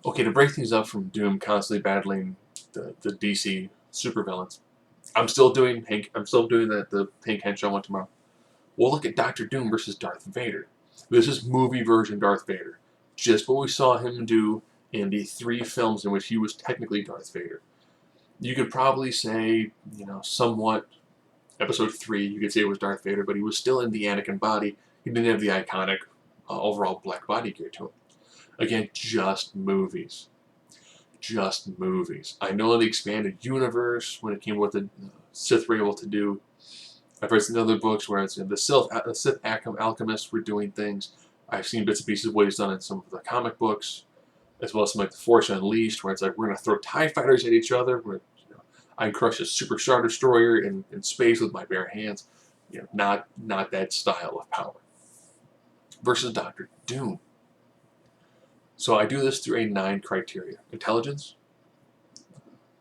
Okay, to break things up from Doom constantly battling the DC supervillains, I'm still doing the Pink Henchman one tomorrow. We'll look at Doctor Doom versus Darth Vader. This is movie version Darth Vader. Just what we saw him do in the 3 films in which he was technically Darth Vader. You could probably say, somewhat Episode 3, you could say it was Darth Vader, but he was still in the Anakin body. He didn't have the iconic overall black body gear to him. Again, just movies. Just movies. I know the expanded universe, when it came to what the Sith were able to do. I've read some other books where it's the Sith alchemists were doing things. I've seen bits and pieces of what he's done in some of the comic books, as well as some like the Force Unleashed, where it's like we're going to throw TIE fighters at each other. I crush a Super Star Destroyer in space with my bare hands. Not that style of power. Versus Doctor Doom. So I do this through a 9 criteria: intelligence,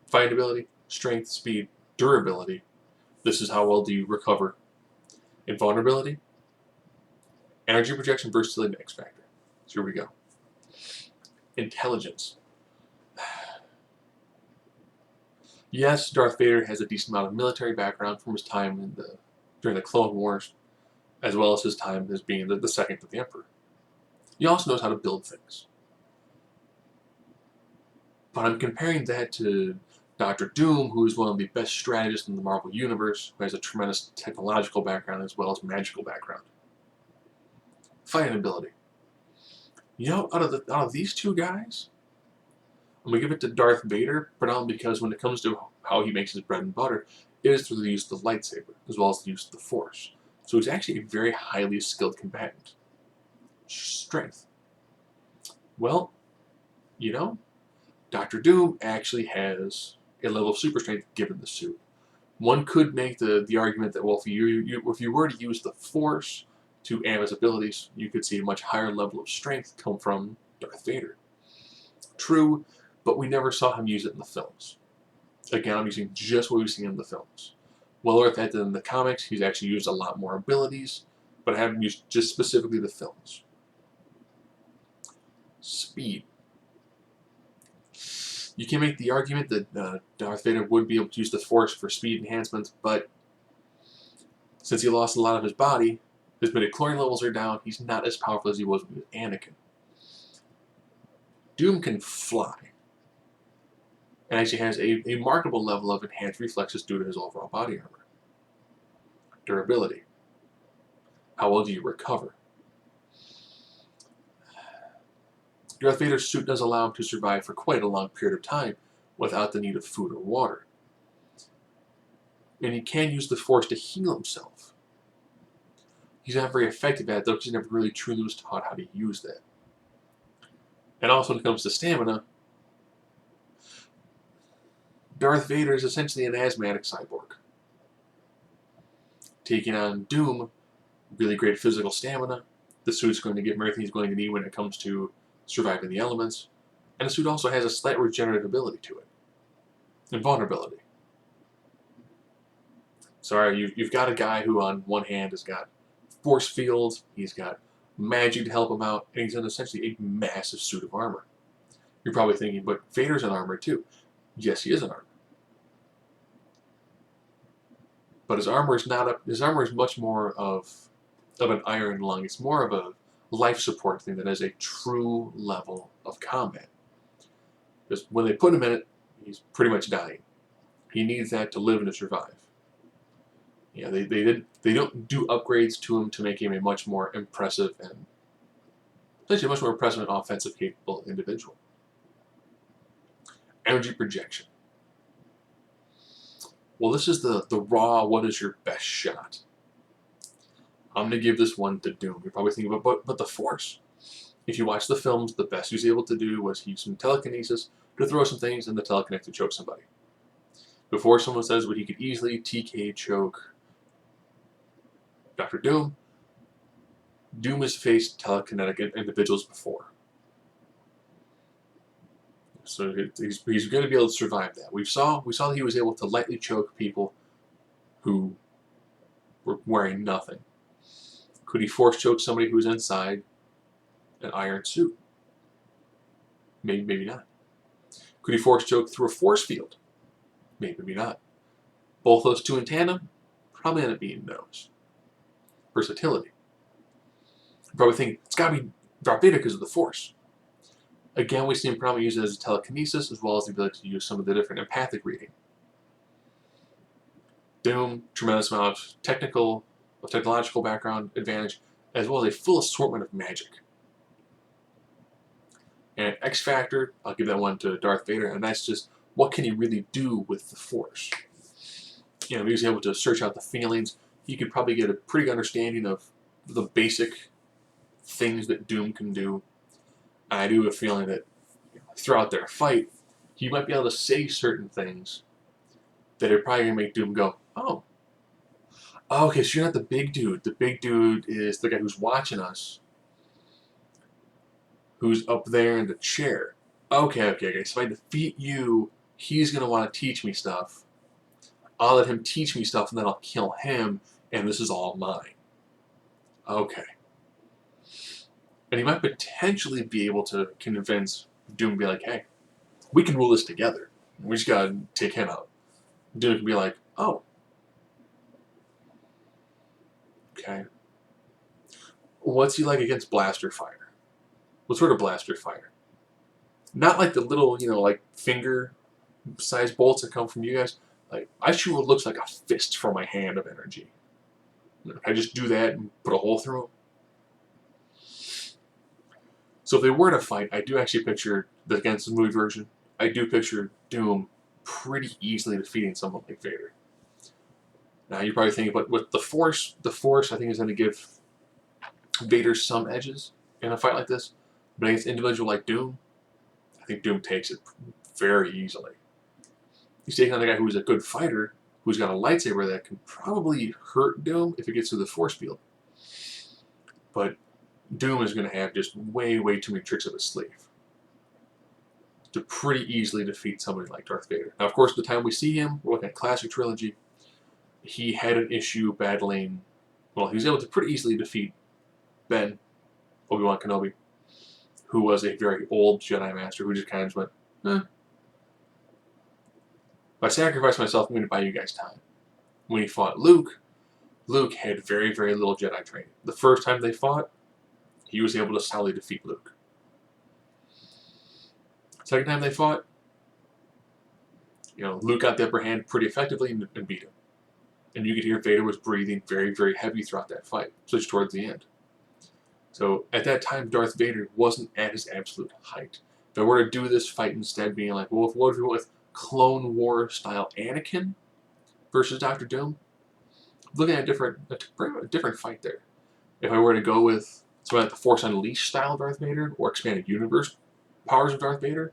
fighting ability, strength, speed, durability. This is how well do you recover. Invulnerability, energy projection, versatility, and X factor. So here we go. Intelligence. Yes, Darth Vader has a decent amount of military background from his time during the Clone Wars, as well as his time as being the second of the Emperor. He also knows how to build things. But I'm comparing that to Doctor Doom, who is one of the best strategists in the Marvel Universe, who has a tremendous technological background as well as magical background. Fighting ability. Out of these 2 guys, I'm going to give it to Darth Vader, predominantly because when it comes to how he makes his bread and butter, it is through the use of the lightsaber, as well as the use of the Force. So he's actually a very highly skilled combatant. Strength. Well, Doctor Doom actually has a level of super strength given the suit. One could make the argument that, well, if you were to use the Force to amp his abilities, you could see a much higher level of strength come from Darth Vader. True, but we never saw him use it in the films. Again, I'm using just what we've seen in the films. Well worth that in the comics, he's actually used a lot more abilities, but I haven't used just specifically the films. Speed. You can make the argument that Darth Vader would be able to use the Force for speed enhancements, but since he lost a lot of his body, his midichlorian levels are down, he's not as powerful as he was with Anakin. Doom can fly, and actually has a remarkable level of enhanced reflexes due to his overall body armor. Durability. How well do you recover? Darth Vader's suit does allow him to survive for quite a long period of time without the need of food or water. And he can use the Force to heal himself. He's not very effective at it, though, because he never really truly was taught how to use that. And also when it comes to stamina, Darth Vader is essentially an asthmatic cyborg. Taking on Doom, really great physical stamina. The suit's going to give him everything he's going to need when it comes to surviving the elements. And the suit also has a slight regenerative ability to it. And vulnerability. Sorry, you've got a guy who on one hand has got force fields, he's got magic to help him out, and he's in essentially a massive suit of armor. You're probably thinking, but Vader's in armor too. Yes, he is in armor. But his armor is much more of an iron lung. It's more of a life support thing than as a true level of combat. Because when they put him in it, he's pretty much dying. He needs that to live and to survive. They don't do upgrades to him to make him a much more impressive and essentially a much more impressive and offensive capable individual. Energy projection. Well, this is the raw, what is your best shot? I'm going to give this one to Doom. You're probably thinking, but the Force. If you watch the films, the best he was able to do was use some telekinesis to throw some things and the telekinetic to choke somebody. Before someone says what he could easily TK choke Dr. Doom, Doom has faced telekinetic individuals before. So he's going to be able to survive that. We saw that he was able to lightly choke people who were wearing nothing. Could he force choke somebody who's inside an iron suit? Maybe, maybe not. Could he force choke through a force field? Maybe, maybe not. Both those two in tandem? Probably end up being no's. Versatility. You probably think it's got to be Darth Vader because of the Force. Again, we see him probably use it as a telekinesis as well as the ability to use some of the different empathic reading. Doom, tremendous amount of technological background advantage, as well as a full assortment of magic. And X Factor, I'll give that one to Darth Vader, and that's just what can he really do with the Force. You know, he was able to search out the feelings. He could probably get a pretty good understanding of the basic things that Doom can do. I do have a feeling that throughout their fight, he might be able to say certain things that are probably going to make Doom go, oh, okay, so you're not the big dude. The big dude is the guy who's watching us, who's up there in the chair. Okay. So if I defeat you, he's going to want to teach me stuff. I'll let him teach me stuff, and then I'll kill him, and this is all mine. Okay. And he might potentially be able to convince Doom to be like, hey, we can rule this together. We just gotta take him out. Doom can be like, oh. Okay. What's he like against blaster fire? What sort of blaster fire? Not like the little, like finger-sized bolts that come from you guys. Like, I shoot what looks like a fist from my hand of energy. I just do that and put a hole through him. So if they were to fight, I do actually picture, against the movie version, I do picture Doom pretty easily defeating someone like Vader. Now you're probably thinking, but with the Force I think is going to give Vader some edges in a fight like this. But against an individual like Doom, I think Doom takes it very easily. He's taking on a guy who's a good fighter, who's got a lightsaber that can probably hurt Doom if it gets through the force field. But Doom is going to have just way too many tricks up his sleeve to pretty easily defeat somebody like Darth Vader. Now, of course, the time we see him, we're looking at Classic Trilogy, he had an issue battling, well, he was able to pretty easily defeat Ben, Obi-Wan Kenobi, who was a very old Jedi Master who just kind of went, if I sacrifice myself, I'm going to buy you guys time. When he fought Luke, Luke had very little Jedi training. The first time they fought, he was able to solidly defeat Luke. Second time they fought, Luke got the upper hand pretty effectively and beat him. And you could hear Vader was breathing very heavy throughout that fight, especially towards the end. So at that time, Darth Vader wasn't at his absolute height. If I were to do this fight instead, being like, well, what if we went with Clone War style Anakin versus Dr. Doom? Looking at a different fight there. If I were to go with something like the Force Unleashed style Darth Vader or Expanded Universe powers of Darth Vader,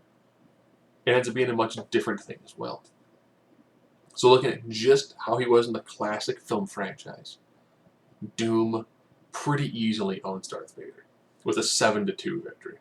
it ends up being a much different thing as well. So looking at just how he was in the classic film franchise, Doom pretty easily owns Darth Vader with a 7-2 victory.